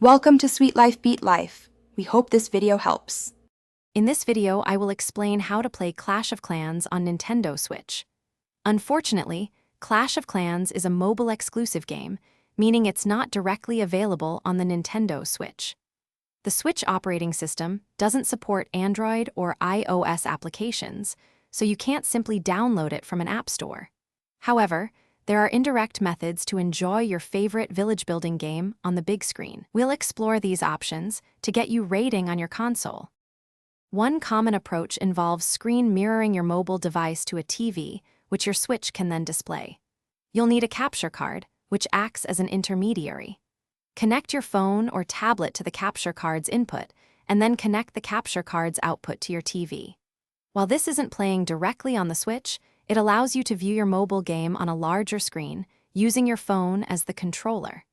Welcome to Sweet Life Beat Life. We hope this video helps. In this video, I will explain how to play Clash of Clans on Nintendo Switch. Unfortunately, Clash of Clans is a mobile exclusive game, meaning it's not directly available on the Nintendo Switch. The Switch operating system doesn't support Android or iOS applications, so you can't simply download it from an app store. However, there are indirect methods to enjoy your favorite village-building game on the big screen. We'll explore these options to get you rating on your console. One common approach involves screen mirroring your mobile device to a TV, which your Switch can then display. You'll need a capture card, which acts as an intermediary. Connect your phone or tablet to the capture card's input, and then connect the capture card's output to your TV. While this isn't playing directly on the Switch, it allows you to view your mobile game on a larger screen, using your phone as the controller.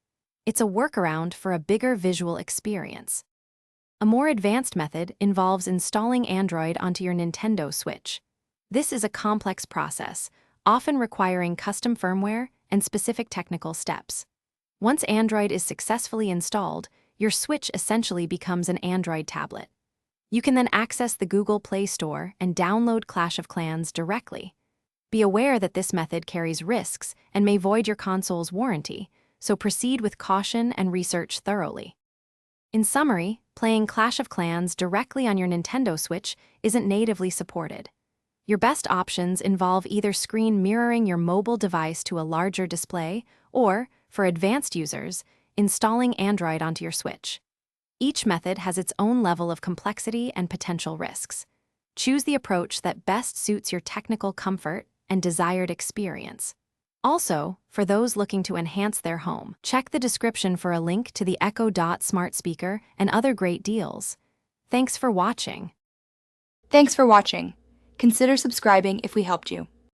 It's a workaround for a bigger visual experience. A more advanced method involves installing Android onto your Nintendo Switch. This is a complex process, often requiring custom firmware and specific technical steps. Once Android is successfully installed, your Switch essentially becomes an Android tablet. You can then access the Google Play Store and download Clash of Clans directly. Be aware that this method carries risks and may void your console's warranty, so proceed with caution and research thoroughly. In summary, playing Clash of Clans directly on your Nintendo Switch isn't natively supported. Your best options involve either screen mirroring your mobile device to a larger display or, for advanced users, installing Android onto your Switch. Each method has its own level of complexity and potential risks. Choose the approach that best suits your technical comfort and desired experience. Also, for those looking to enhance their home, check the description for a link to the Echo Dot smart speaker and other great deals. Thanks for watching. Thanks for watching. Consider subscribing if we helped you.